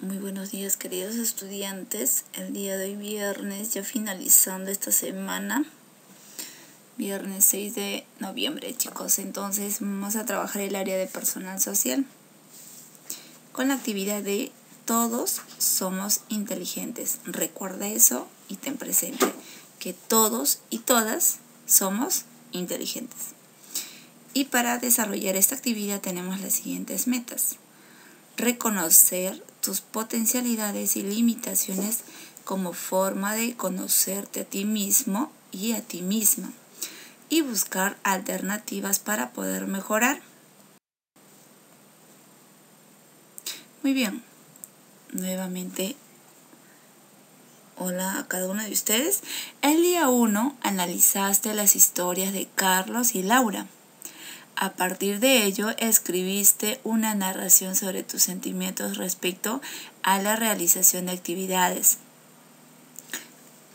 Muy buenos días, queridos estudiantes. El día de hoy, viernes, ya finalizando esta semana, viernes 6 de noviembre, chicos. Entonces vamos a trabajar el área de personal social con la actividad de todos somos inteligentes. Recuerda eso y ten presente que todos y todas somos inteligentes. Y para desarrollar esta actividad tenemos las siguientes metas. Reconocer tus potencialidades y limitaciones como forma de conocerte a ti mismo y a ti misma y buscar alternativas para poder mejorar. Muy bien, nuevamente hola a cada uno de ustedes. El día 1 analizaste las historias de Carlos y Laura. A partir de ello, escribiste una narración sobre tus sentimientos respecto a la realización de actividades,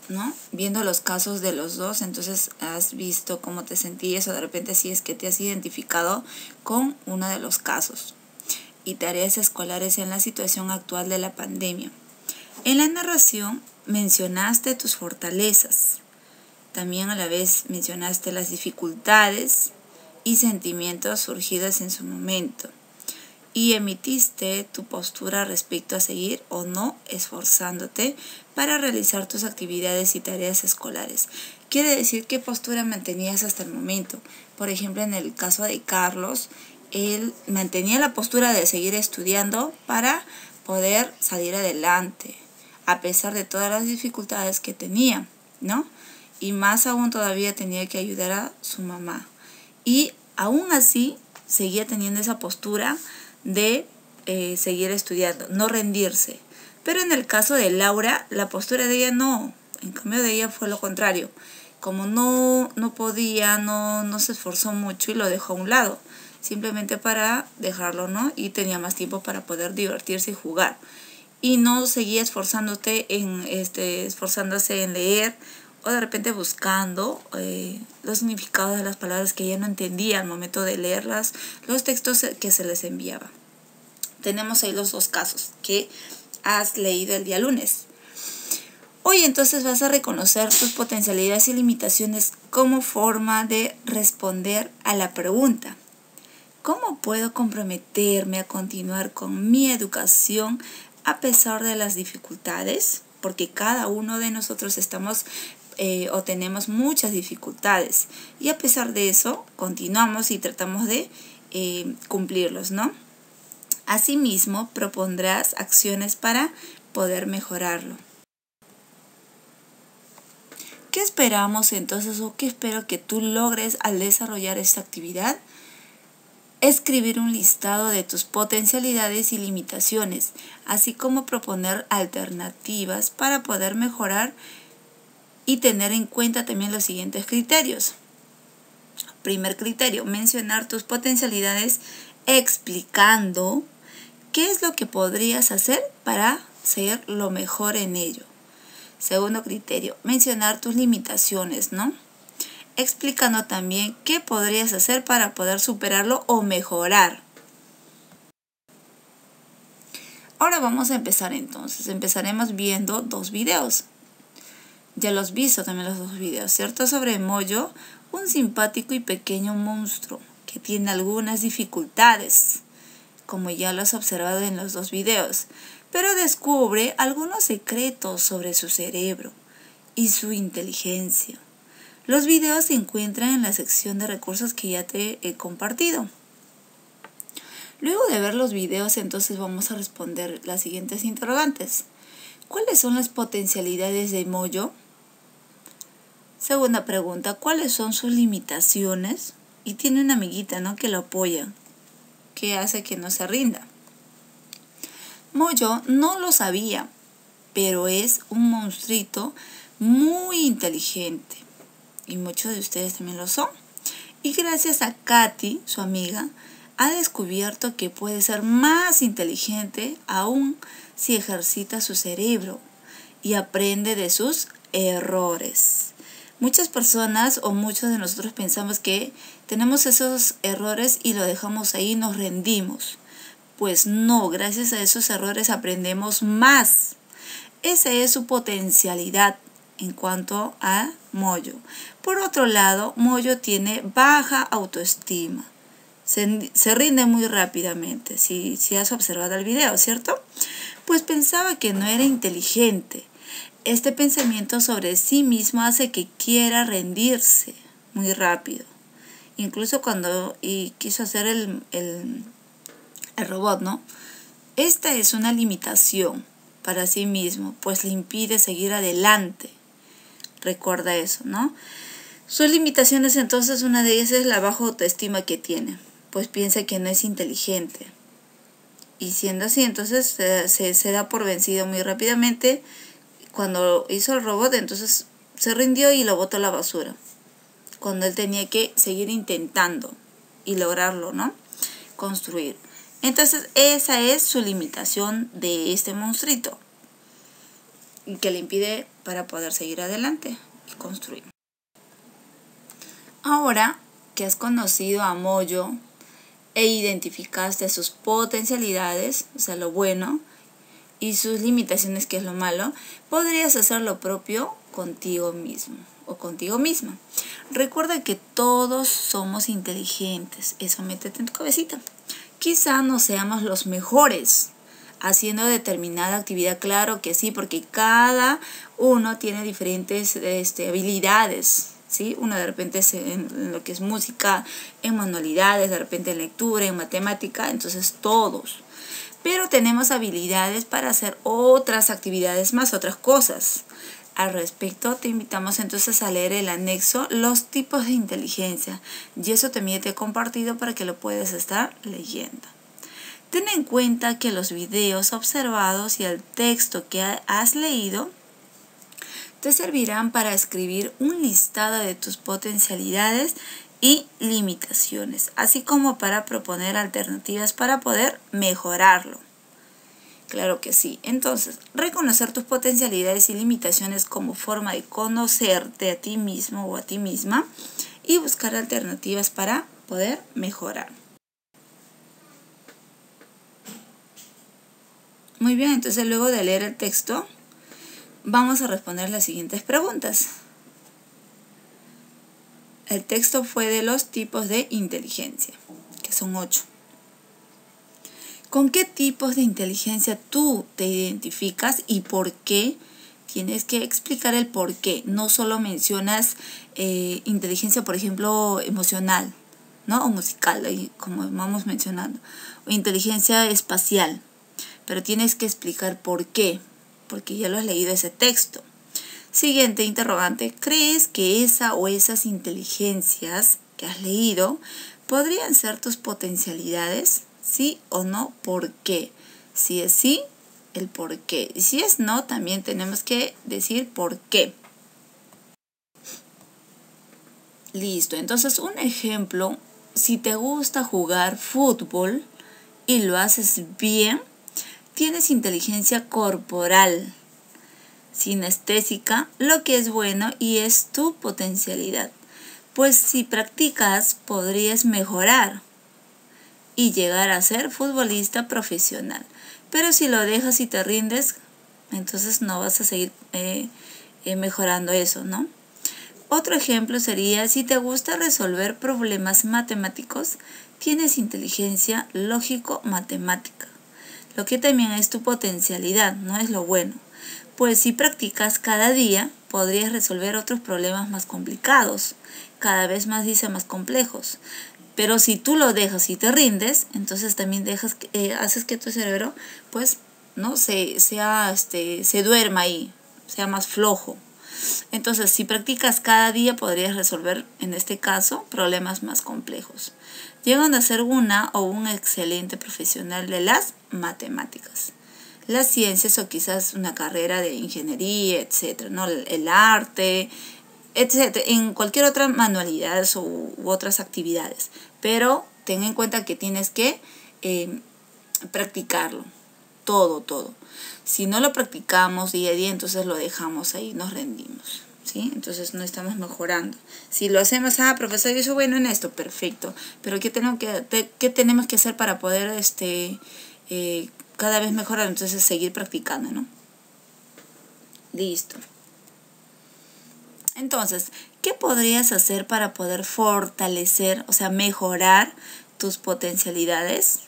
¿no? Viendo los casos de los dos, entonces has visto cómo te sentías o de repente si es que te has identificado con uno de los casos. Y tareas escolares en la situación actual de la pandemia. En la narración mencionaste tus fortalezas. También a la vez mencionaste las dificultades y sentimientos surgidos en su momento, y emitiste tu postura respecto a seguir o no esforzándote para realizar tus actividades y tareas escolares. Quiere decir qué postura mantenías hasta el momento. Por ejemplo, en el caso de Carlos, él mantenía la postura de seguir estudiando para poder salir adelante, a pesar de todas las dificultades que tenía, ¿no? Y más aún todavía tenía que ayudar a su mamá. Y aún así seguía teniendo esa postura de seguir estudiando, no rendirse. Pero en el caso de Laura, la postura de ella no. En cambio de ella fue lo contrario. Como no podía, no se esforzó mucho y lo dejó a un lado. Simplemente para dejarlo, ¿no? Y tenía más tiempo para poder divertirse y jugar. Y no seguía esforzándose en leer o de repente buscando los significados de las palabras que ella no entendía al momento de leerlas, los textos que se les enviaba. Tenemos ahí los dos casos que has leído el día lunes. Hoy entonces vas a reconocer tus potencialidades y limitaciones como forma de responder a la pregunta: ¿cómo puedo comprometerme a continuar con mi educación a pesar de las dificultades? Porque cada uno de nosotros o tenemos muchas dificultades y a pesar de eso continuamos y tratamos de cumplirlos, ¿no? Asimismo, propondrás acciones para poder mejorarlo. ¿Qué esperamos entonces o qué espero que tú logres al desarrollar esta actividad? Escribir un listado de tus potencialidades y limitaciones, así como proponer alternativas para poder mejorar y tener en cuenta también los siguientes criterios. Primer criterio, mencionar tus potencialidades explicando qué es lo que podrías hacer para ser lo mejor en ello. Segundo criterio, mencionar tus limitaciones, ¿no? Explicando también qué podrías hacer para poder superarlo o mejorar. Ahora vamos a empezar entonces. Empezaremos viendo dos videos. Ya los has visto también los dos videos, ¿cierto? Sobre Moyo, un simpático y pequeño monstruo que tiene algunas dificultades, como ya lo has observado en los dos videos, pero descubre algunos secretos sobre su cerebro y su inteligencia. Los videos se encuentran en la sección de recursos que ya te he compartido. Luego de ver los videos, entonces vamos a responder las siguientes interrogantes. ¿Cuáles son las potencialidades de Moyo? Segunda pregunta, ¿cuáles son sus limitaciones? Y tiene una amiguita, ¿no?, que lo apoya, que hace que no se rinda. Moyo no lo sabía, pero es un monstruito muy inteligente. Y muchos de ustedes también lo son. Y gracias a Katy, su amiga, ha descubierto que puede ser más inteligente aún si ejercita su cerebro y aprende de sus errores. Muchas personas o muchos de nosotros pensamos que tenemos esos errores y lo dejamos ahí y nos rendimos. Pues no, gracias a esos errores aprendemos más. Esa es su potencialidad en cuanto a Moyo. Por otro lado, Moyo tiene baja autoestima. Se rinde muy rápidamente, si has observado el video, ¿cierto? Pues pensaba que no era inteligente. Este pensamiento sobre sí mismo hace que quiera rendirse muy rápido. Incluso cuando quiso hacer el robot, ¿no? Esta es una limitación para sí mismo, pues le impide seguir adelante. Recuerda eso, ¿no? Sus limitaciones, entonces, una de ellas es la baja autoestima que tiene, pues piensa que no es inteligente. Y siendo así, entonces se da por vencido muy rápidamente. Cuando hizo el robot, entonces se rindió y lo botó a la basura. Cuando él tenía que seguir intentando y lograrlo, ¿no? Construir. Entonces, esa es su limitación de este monstruito, que le impide para poder seguir adelante y construir. Ahora que has conocido a Moyo e identificaste sus potencialidades, o sea, lo bueno, y sus limitaciones, que es lo malo, podrías hacer lo propio contigo mismo o contigo misma. Recuerda que todos somos inteligentes, eso métete en tu cabecita. Quizá no seamos los mejores haciendo determinada actividad, claro que sí, porque cada uno tiene diferentes habilidades, ¿sí? Uno de repente es en lo que es música, en manualidades, de repente en lectura, en matemática, entonces todos. Pero tenemos habilidades para hacer otras actividades más, otras cosas. Al respecto, te invitamos entonces a leer el anexo, los tipos de inteligencia. Y eso también te he compartido para que lo puedas estar leyendo. Ten en cuenta que los videos observados y el texto que has leído te servirán para escribir un listado de tus potencialidades y limitaciones, así como para proponer alternativas para poder mejorarlo. Claro que sí. Entonces, reconocer tus potencialidades y limitaciones como forma de conocerte a ti mismo o a ti misma y buscar alternativas para poder mejorar. Muy bien, entonces luego de leer el texto, vamos a responder las siguientes preguntas. El texto fue de los tipos de inteligencia, que son 8. ¿Con qué tipos de inteligencia tú te identificas y por qué? Tienes que explicar el por qué. No solo mencionas inteligencia, por ejemplo, emocional, ¿no? O musical, como vamos mencionando. O inteligencia espacial. Pero tienes que explicar por qué. Porque ya lo has leído ese texto. Siguiente interrogante. ¿Crees que esa o esas inteligencias que has leído podrían ser tus potencialidades? ¿Sí o no? ¿Por qué? Si es sí, el por qué. Y si es no, también tenemos que decir por qué. Listo. Entonces, un ejemplo, si te gusta jugar fútbol y lo haces bien, tienes inteligencia corporal, sinestésica, lo que es bueno y es tu potencialidad. Pues si practicas, podrías mejorar y llegar a ser futbolista profesional. Pero si lo dejas y te rindes, entonces no vas a seguir mejorando eso, ¿no? Otro ejemplo sería, si te gusta resolver problemas matemáticos, tienes inteligencia lógico-matemática, lo que también es tu potencialidad, no es lo bueno. Pues si practicas cada día, podrías resolver otros problemas más complicados, cada vez más más complejos. Pero si tú lo dejas y te rindes, entonces también haces que tu cerebro, pues, ¿no? se duerma ahí, sea más flojo. Entonces, si practicas cada día, podrías resolver, en este caso, problemas más complejos, llegando a ser una o un excelente profesional de las matemáticas, las ciencias o quizás una carrera de ingeniería, etcétera, ¿no? El arte, etcétera, en cualquier otra manualidad u otras actividades. Pero ten en cuenta que tienes que practicarlo, todo. Si no lo practicamos día a día, entonces lo dejamos ahí, nos rendimos, ¿sí? Entonces no estamos mejorando. Si lo hacemos, profesor, yo soy bueno en esto, perfecto. Pero ¿qué tenemos que hacer para poder cada vez mejorar, entonces seguir practicando, ¿no? Listo. Entonces, ¿qué podrías hacer para poder fortalecer, o sea, mejorar tus potencialidades?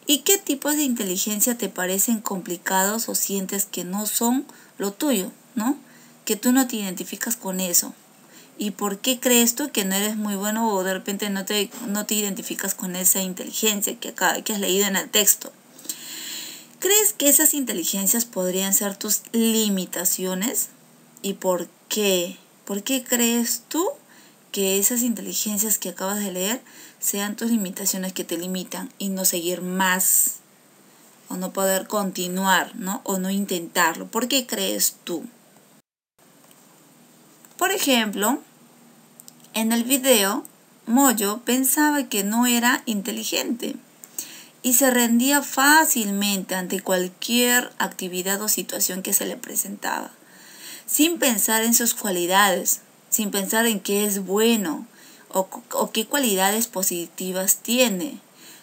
¿Y qué tipos de inteligencia te parecen complicados o sientes que no son lo tuyo, ¿no? Que tú no te identificas con eso. ¿Y por qué crees tú que no eres muy bueno o de repente no te identificas con esa inteligencia que has leído en el texto? ¿Crees que esas inteligencias podrían ser tus limitaciones? ¿Y por qué? ¿Por qué crees tú que esas inteligencias que acabas de leer sean tus limitaciones que te limitan y no seguir más o no poder continuar, ¿no? O no intentarlo? ¿Por qué crees tú? Por ejemplo, en el video, Moyo pensaba que no era inteligente y se rendía fácilmente ante cualquier actividad o situación que se le presentaba, sin pensar en sus cualidades, sin pensar en qué es bueno o qué cualidades positivas tiene,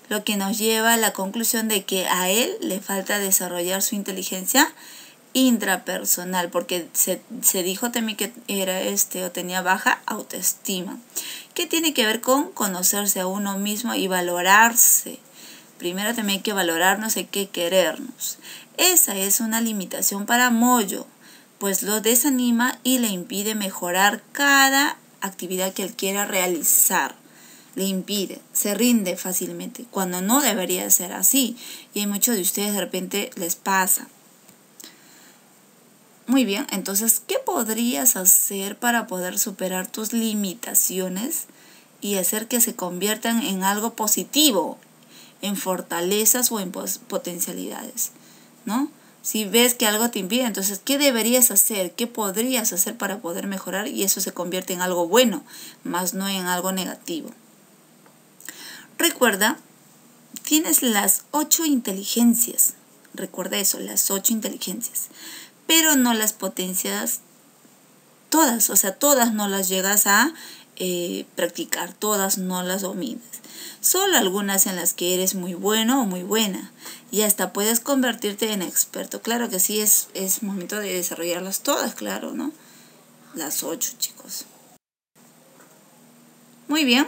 lo que nos lleva a la conclusión de que a él le falta desarrollar su inteligencia intrapersonal, porque se dijo también que era o tenía baja autoestima, que tiene que ver con conocerse a uno mismo y valorarse. Primero también hay que valorarnos, hay que querernos. Esa es una limitación para Moyo, pues lo desanima y le impide mejorar cada actividad que él quiera realizar. Le impide, se rinde fácilmente, cuando no debería ser así. Y a muchos de ustedes de repente les pasa. Muy bien, entonces, ¿qué podrías hacer para poder superar tus limitaciones y hacer que se conviertan en algo positivo, en fortalezas o en potencialidades, ¿no? Si ves que algo te impide, entonces, ¿qué deberías hacer? ¿Qué podrías hacer para poder mejorar? Y eso se convierte en algo bueno, más no en algo negativo. Recuerda, tienes las 8 inteligencias. Recuerda eso, las 8 inteligencias. Pero no las potencias todas, o sea, todas no las llegas a practicar, todas no las dominas. Solo algunas en las que eres muy bueno o muy buena y hasta puedes convertirte en experto. Claro que sí, es momento de desarrollarlas todas, claro, ¿no? Las 8, chicos. Muy bien,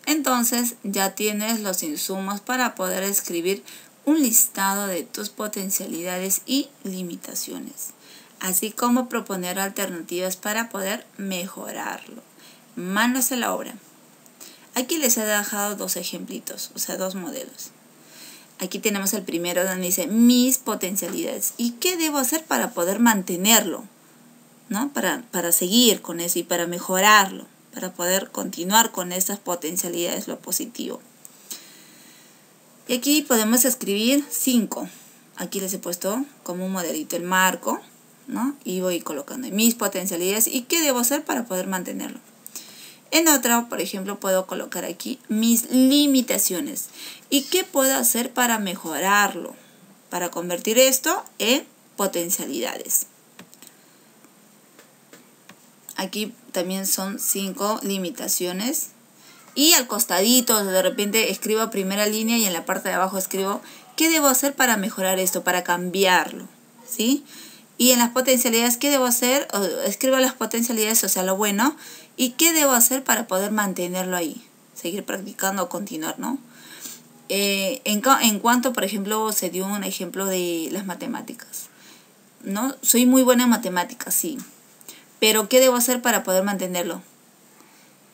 entonces ya tienes los insumos para poder escribir un listado de tus potencialidades y limitaciones, así como proponer alternativas para poder mejorarlo. Manos a la obra. Aquí les he dejado 2 ejemplitos, o sea, 2 modelos. Aquí tenemos el primero donde dice mis potencialidades. ¿Y qué debo hacer para poder mantenerlo? ¿No? Para seguir con eso y para mejorarlo, para poder continuar con esas potencialidades, lo positivo. Y aquí podemos escribir 5. Aquí les he puesto como un modelito el marco, ¿no? Y voy colocando mis potencialidades y qué debo hacer para poder mantenerlo. En otra, por ejemplo, puedo colocar aquí mis limitaciones. ¿Y qué puedo hacer para mejorarlo? Para convertir esto en potencialidades. Aquí también son 5 limitaciones. Y al costadito, de repente escribo primera línea y en la parte de abajo escribo ¿qué debo hacer para mejorar esto? Para cambiarlo, ¿sí? Y en las potencialidades, ¿qué debo hacer? Escribo las potencialidades, o sea, lo bueno. ¿Y qué debo hacer para poder mantenerlo ahí? Seguir practicando o continuar, ¿no? En cuanto, por ejemplo, se dio un ejemplo de las matemáticas, ¿no? Soy muy buena en matemáticas, sí. Pero ¿qué debo hacer para poder mantenerlo?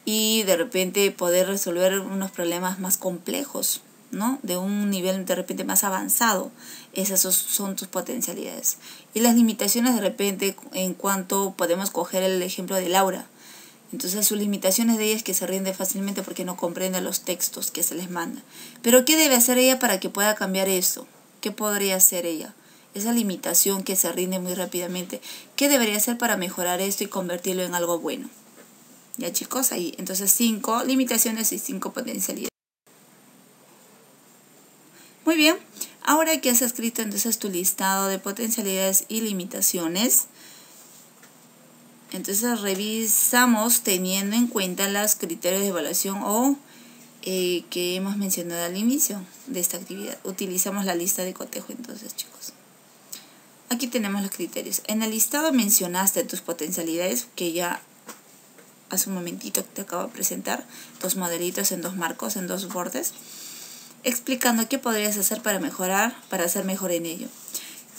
Y de repente poder resolver unos problemas más complejos, ¿no? De un nivel de repente más avanzado. Esas son tus potencialidades. Y las limitaciones de repente, en cuanto podemos coger el ejemplo de Laura. Entonces sus limitaciones de ella es que se rinde fácilmente porque no comprende los textos que se les manda. Pero ¿qué debe hacer ella para que pueda cambiar esto? ¿Qué podría hacer ella? Esa limitación que se rinde muy rápidamente. ¿Qué debería hacer para mejorar esto y convertirlo en algo bueno? Ya, chicos, ahí. Entonces 5 limitaciones y 5 potencialidades. Muy bien. Ahora que has escrito entonces tu listado de potencialidades y limitaciones, entonces revisamos teniendo en cuenta los criterios de evaluación o que hemos mencionado al inicio de esta actividad. Utilizamos la lista de cotejo entonces, chicos. Aquí tenemos los criterios. En el listado mencionaste tus potencialidades, que ya hace un momentito te acabo de presentar, 2 modelitos en 2 marcos, en 2 bordes, explicando qué podrías hacer para mejorar, para ser mejor en ello.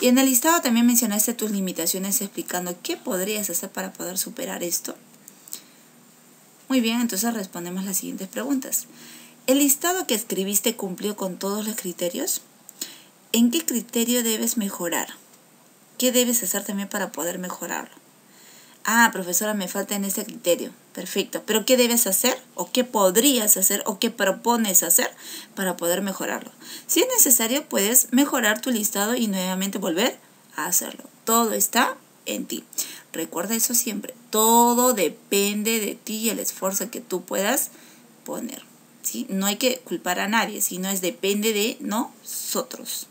Y en el listado también mencionaste tus limitaciones, explicando qué podrías hacer para poder superar esto. Muy bien, entonces respondemos las siguientes preguntas. ¿El listado que escribiste cumplió con todos los criterios? ¿En qué criterio debes mejorar? ¿Qué debes hacer también para poder mejorarlo? Ah, profesora, me falta en este criterio. Perfecto. ¿Pero qué debes hacer? ¿O qué podrías hacer? ¿O qué propones hacer para poder mejorarlo? Si es necesario, puedes mejorar tu listado y nuevamente volver a hacerlo. Todo está en ti. Recuerda eso siempre. Todo depende de ti y el esfuerzo que tú puedas poner, ¿sí? No hay que culpar a nadie, sino depende de nosotros.